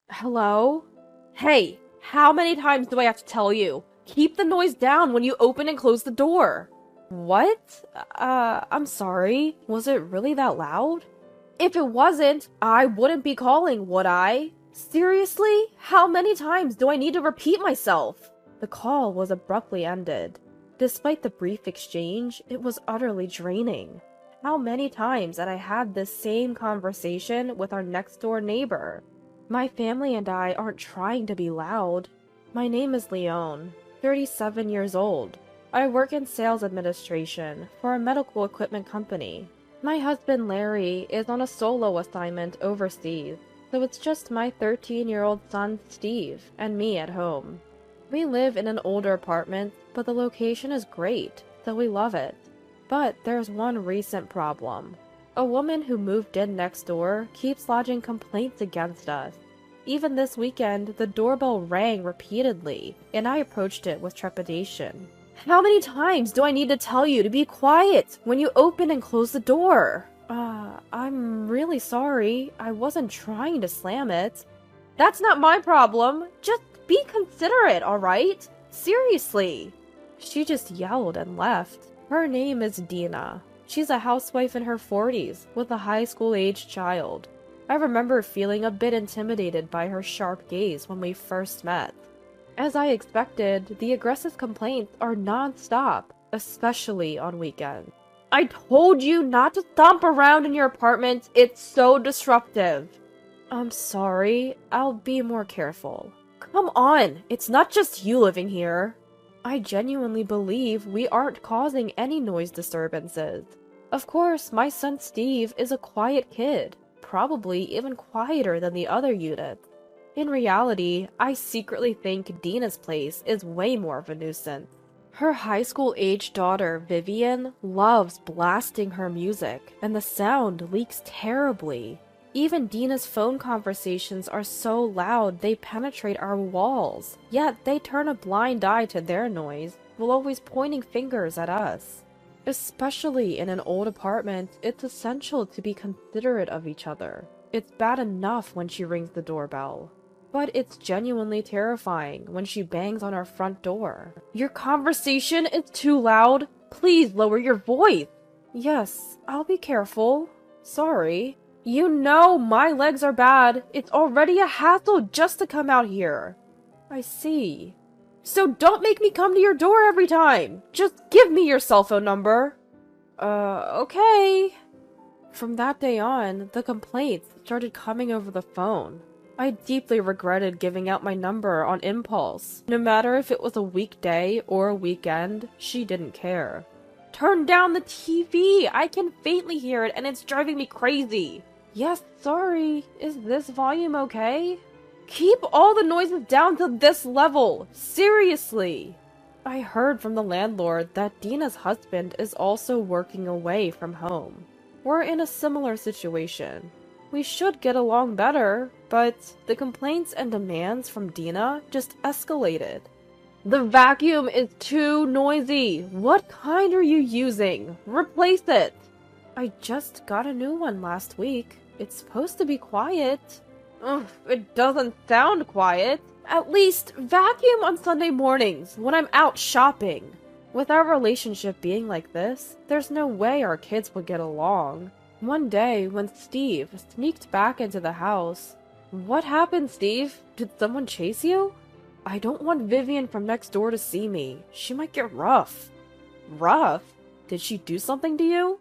Hello? Hey, how many times do I have to tell you? Keep the noise down when you open and close the door. What? I'm sorry. Was it really that loud? If it wasn't, I wouldn't be calling, would I? Seriously? How many times do I need to repeat myself? The call was abruptly ended. Despite the brief exchange, it was utterly draining. How many times had I had this same conversation with our next door neighbor? My family and I aren't trying to be loud. My name is Leone, 37 years old. I work in sales administration for a medical equipment company. My husband Larry is on a solo assignment overseas, so it's just my 13-year-old son Steve and me at home. We live in an older apartment, but the location is great, so we love it. But there's one recent problem. A woman who moved in next door keeps lodging complaints against us. Even this weekend, the doorbell rang repeatedly, and I approached it with trepidation. How many times do I need to tell you to be quiet when you open and close the door? I'm really sorry. I wasn't trying to slam it. That's not my problem. Just be considerate, alright? Seriously. She just yelled and left. Her name is Dina. She's a housewife in her 40s, with a high school-aged child. I remember feeling a bit intimidated by her sharp gaze when we first met. As I expected, the aggressive complaints are non-stop, especially on weekends. I told you not to stomp around in your apartment, it's so disruptive. I'm sorry, I'll be more careful. Come on, it's not just you living here. I genuinely believe we aren't causing any noise disturbances. Of course, my son Steve is a quiet kid, probably even quieter than the other units. In reality, I secretly think Dina's place is way more of a nuisance. Her high school-aged daughter, Vivian, loves blasting her music, and the sound leaks terribly. Even Dina's phone conversations are so loud they penetrate our walls, yet they turn a blind eye to their noise, while always pointing fingers at us. Especially in an old apartment, it's essential to be considerate of each other. It's bad enough when she rings the doorbell, but it's genuinely terrifying when she bangs on our front door. Your conversation is too loud. Please lower your voice. Yes, I'll be careful. Sorry. You know my legs are bad. It's already a hassle just to come out here. I see. So don't make me come to your door every time. Just give me your cell phone number. Okay. From that day on, the complaints started coming over the phone. I deeply regretted giving out my number on impulse. No matter if it was a weekday or a weekend, she didn't care. Turn down the TV! I can faintly hear it and it's driving me crazy. Yes, sorry. Is this volume okay? Keep all the noises down to this level! Seriously! I heard from the landlord that Dina's husband is also working away from home. We're in a similar situation. We should get along better, but the complaints and demands from Dina just escalated. The vacuum is too noisy! What kind are you using? Replace it! I just got a new one last week. It's supposed to be quiet. Ugh, it doesn't sound quiet. At least vacuum on Sunday mornings when I'm out shopping. With our relationship being like this, there's no way our kids would get along. One day, when Steve sneaked back into the house. What happened, Steve? Did someone chase you? I don't want Vivian from next door to see me. She might get rough. Rough? Did she do something to you?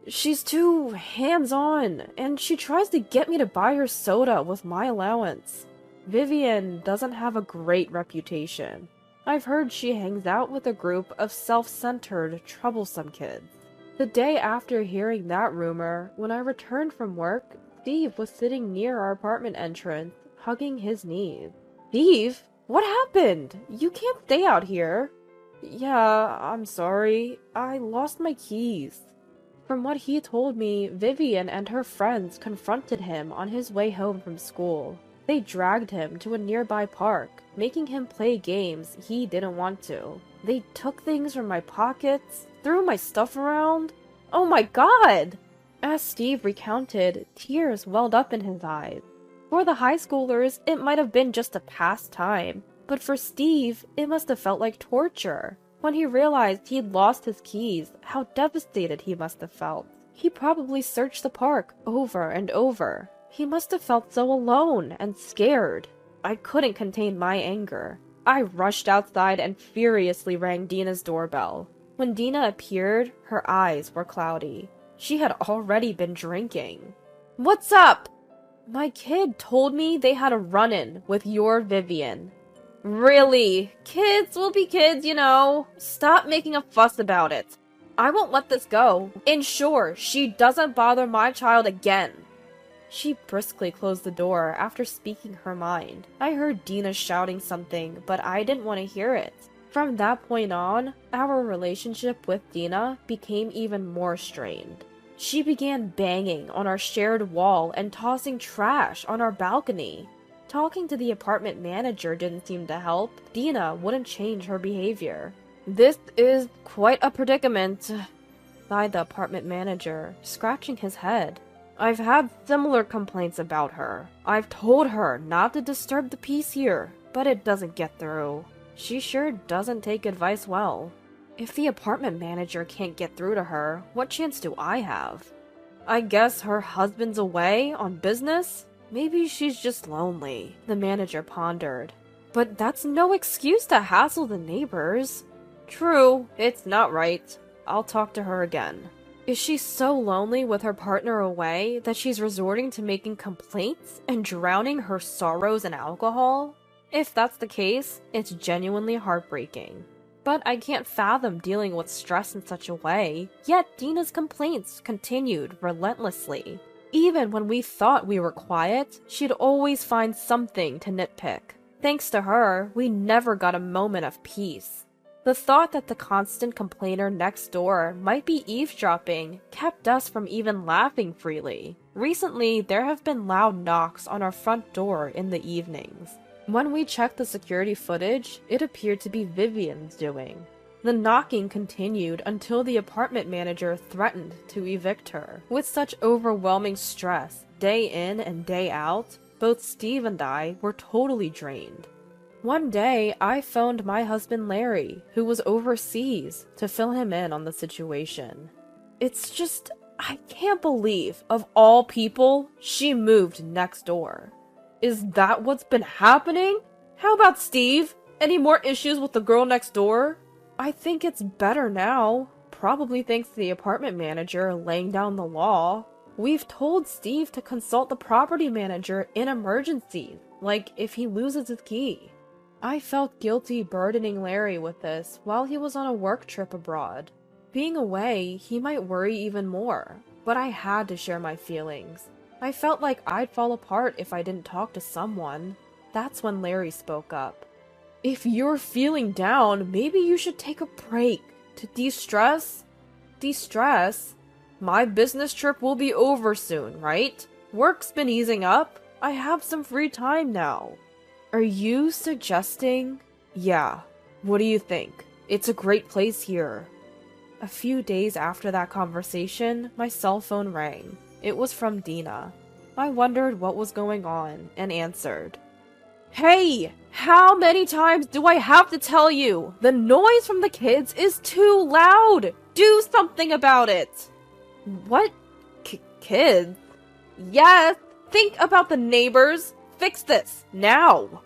She's too hands-on, and she tries to get me to buy her soda with my allowance. Vivian doesn't have a great reputation. I've heard she hangs out with a group of self-centered, troublesome kids. The day after hearing that rumor, when I returned from work, Steve was sitting near our apartment entrance, hugging his knees. Steve? What happened? You can't stay out here. Yeah, I'm sorry. I lost my keys. From what he told me, Vivian and her friends confronted him on his way home from school. They dragged him to a nearby park, making him play games he didn't want to. They took things from my pockets, threw my stuff around. Oh my god! As Steve recounted, tears welled up in his eyes. For the high schoolers, it might have been just a pastime, but for Steve, it must have felt like torture. When he realized he'd lost his keys, how devastated he must have felt. He probably searched the park over and over. He must have felt so alone and scared. I couldn't contain my anger. I rushed outside and furiously rang Dina's doorbell. When Dina appeared, her eyes were cloudy. She had already been drinking. "What's up?" "My kid told me they had a run-in with your Vivian." "Really? Kids will be kids, you know. Stop making a fuss about it. I won't let this go. Ensure she doesn't bother my child again." She briskly closed the door after speaking her mind. I heard Dina shouting something, but I didn't want to hear it. From that point on, our relationship with Dina became even more strained. She began banging on our shared wall and tossing trash on our balcony. Talking to the apartment manager didn't seem to help. Dina wouldn't change her behavior. "This is quite a predicament," sighed the apartment manager, scratching his head. "I've had similar complaints about her. I've told her not to disturb the peace here, but it doesn't get through. She sure doesn't take advice well. If the apartment manager can't get through to her, what chance do I have? I guess her husband's away on business? Maybe she's just lonely," the manager pondered. "But that's no excuse to hassle the neighbors." "True, it's not right. I'll talk to her again." Is she so lonely with her partner away that she's resorting to making complaints and drowning her sorrows in alcohol? If that's the case, it's genuinely heartbreaking. But I can't fathom dealing with stress in such a way, yet Dina's complaints continued relentlessly. Even when we thought we were quiet, she'd always find something to nitpick. Thanks to her, we never got a moment of peace. The thought that the constant complainer next door might be eavesdropping kept us from even laughing freely. Recently, there have been loud knocks on our front door in the evenings. When we checked the security footage, it appeared to be Vivian's doing. The knocking continued until the apartment manager threatened to evict her. With such overwhelming stress, day in and day out, both Steve and I were totally drained. One day, I phoned my husband Larry, who was overseas, to fill him in on the situation. It's just, I can't believe, of all people, she moved next door. Is that what's been happening? How about Steve? Any more issues with the girl next door? I think it's better now. Probably thanks to the apartment manager laying down the law. We've told Steve to consult the property manager in emergencies, like if he loses his key. I felt guilty burdening Larry with this while he was on a work trip abroad. Being away, he might worry even more, but I had to share my feelings. I felt like I'd fall apart if I didn't talk to someone. That's when Larry spoke up. "If you're feeling down, maybe you should take a break to de-stress." "De-stress? My business trip will be over soon, right? Work's been easing up. I have some free time now." "Are you suggesting?" "Yeah. What do you think? It's a great place here." A few days after that conversation, my cell phone rang. It was from Dina. I wondered what was going on and answered. "Hey! How many times do I have to tell you? The noise from the kids is too loud! Do something about it!" "What? Kids?" "Yes! Think about the neighbors! Fix this, now!"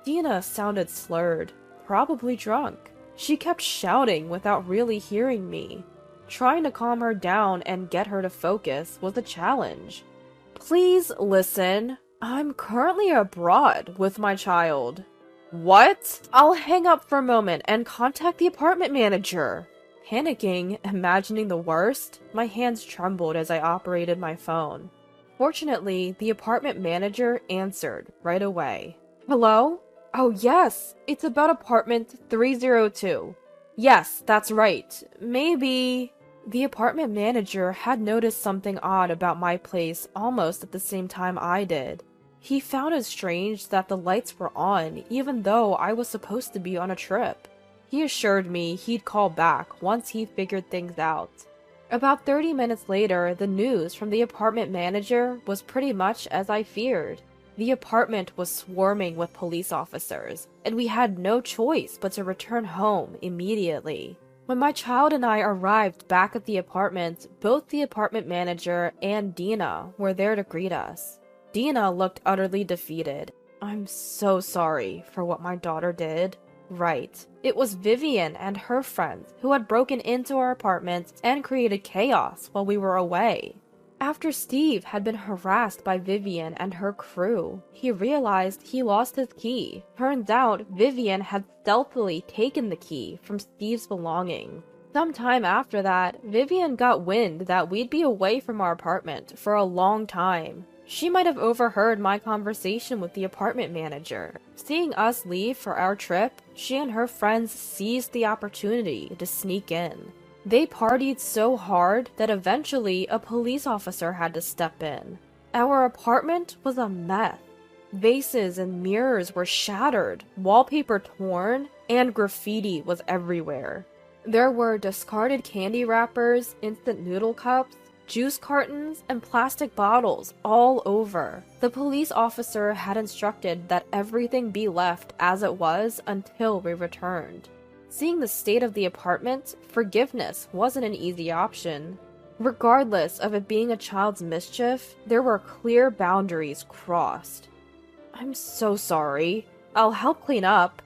Dina sounded slurred, probably drunk. She kept shouting without really hearing me. Trying to calm her down and get her to focus was a challenge. "Please listen. I'm currently abroad with my child." "What?" "I'll hang up for a moment and contact the apartment manager." Panicking, imagining the worst, my hands trembled as I operated my phone. Fortunately, the apartment manager answered right away. "Hello? Oh yes, it's about apartment 302. Yes, that's right. Maybe..." The apartment manager had noticed something odd about my place almost at the same time I did. He found it strange that the lights were on even though I was supposed to be on a trip. He assured me he'd call back once he figured things out. About 30 minutes later, the news from the apartment manager was pretty much as I feared. The apartment was swarming with police officers, and we had no choice but to return home immediately. When my child and I arrived back at the apartment, both the apartment manager and Dina were there to greet us. Dina looked utterly defeated. "I'm so sorry for what my daughter did." Right. It was Vivian and her friends who had broken into our apartment and created chaos while we were away. After Steve had been harassed by Vivian and her crew, he realized he lost his key. Turns out Vivian had stealthily taken the key from Steve's belongings. Sometime after that, Vivian got wind that we'd be away from our apartment for a long time. She might have overheard my conversation with the apartment manager. Seeing us leave for our trip, she and her friends seized the opportunity to sneak in. They partied so hard that eventually a police officer had to step in. Our apartment was a mess. Vases and mirrors were shattered, wallpaper torn, and graffiti was everywhere. There were discarded candy wrappers, instant noodle cups, juice cartons, and plastic bottles all over. The police officer had instructed that everything be left as it was until we returned. Seeing the state of the apartment, forgiveness wasn't an easy option. Regardless of it being a child's mischief, there were clear boundaries crossed. "I'm so sorry. I'll help clean up."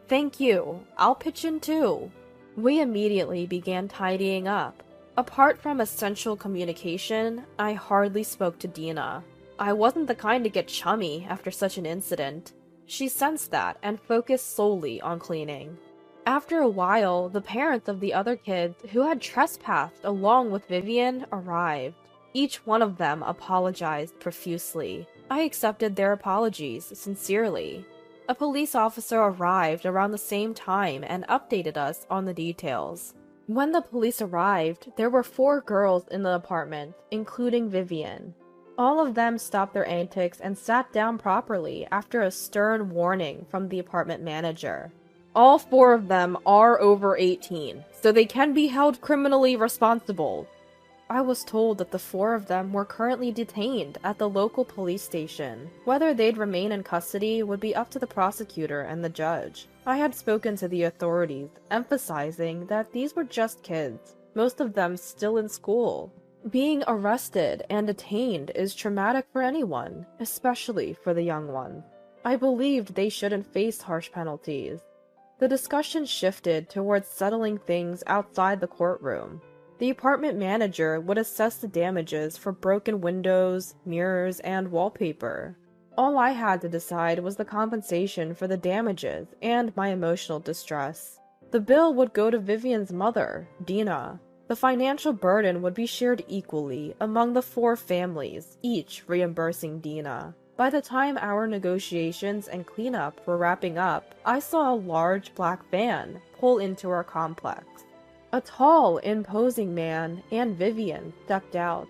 "Thank you. I'll pitch in too." We immediately began tidying up. Apart from essential communication, I hardly spoke to Dina. I wasn't the kind to get chummy after such an incident. She sensed that and focused solely on cleaning. After a while, the parents of the other kids who had trespassed along with Vivian arrived. Each one of them apologized profusely. I accepted their apologies sincerely. A police officer arrived around the same time and updated us on the details. When the police arrived, there were 4 girls in the apartment, including Vivian. All of them stopped their antics and sat down properly after a stern warning from the apartment manager. All 4 of them are over 18, so they can be held criminally responsible. I was told that the 4 of them were currently detained at the local police station. Whether they'd remain in custody would be up to the prosecutor and the judge. I had spoken to the authorities, emphasizing that these were just kids, most of them still in school. Being arrested and detained is traumatic for anyone, especially for the young ones. I believed they shouldn't face harsh penalties. The discussion shifted towards settling things outside the courtroom. The apartment manager would assess the damages for broken windows, mirrors, and wallpaper. All I had to decide was the compensation for the damages and my emotional distress. The bill would go to Vivian's mother, Dina. The financial burden would be shared equally among the 4 families, each reimbursing Dina. By the time our negotiations and cleanup were wrapping up, I saw a large black van pull into our complex. A tall, imposing man and Vivian stepped out.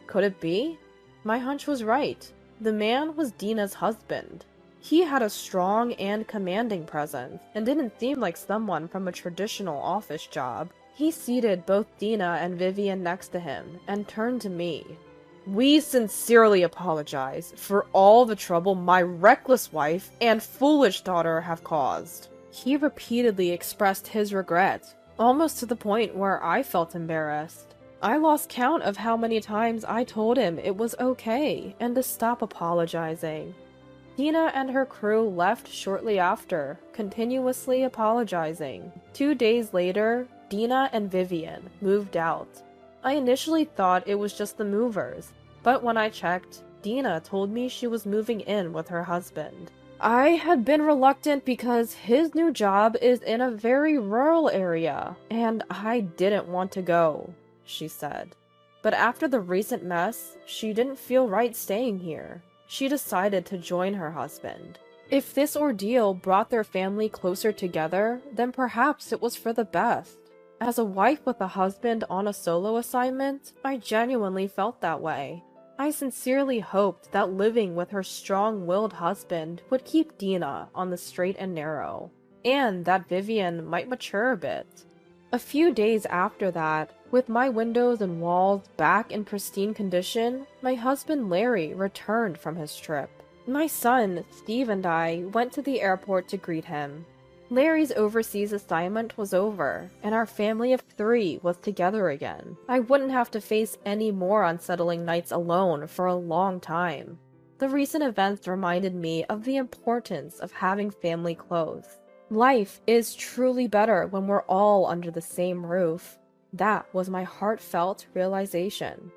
Could it be? My hunch was right. The man was Dina's husband. He had a strong and commanding presence, and didn't seem like someone from a traditional office job. He seated both Dina and Vivian next to him, and turned to me. "We sincerely apologize for all the trouble my reckless wife and foolish daughter have caused." He repeatedly expressed his regret, almost to the point where I felt embarrassed. I lost count of how many times I told him it was okay and to stop apologizing. Dina and her crew left shortly after, continuously apologizing. 2 days later, Dina and Vivian moved out. I initially thought it was just the movers, but when I checked, Dina told me she was moving in with her husband. I had been reluctant because his new job is in a very rural area, and I didn't want to go, she said. But after the recent mess, she didn't feel right staying here. She decided to join her husband. If this ordeal brought their family closer together, then perhaps it was for the best. As a wife with a husband on a solo assignment, I genuinely felt that way. I sincerely hoped that living with her strong-willed husband would keep Dina on the straight and narrow, and that Vivian might mature a bit. A few days after that, with my windows and walls back in pristine condition, my husband Larry returned from his trip. My son, Steve, and I went to the airport to greet him. Larry's overseas assignment was over, and our family of 3 was together again. I wouldn't have to face any more unsettling nights alone for a long time. The recent events reminded me of the importance of having family close. Life is truly better when we're all under the same roof. That was my heartfelt realization.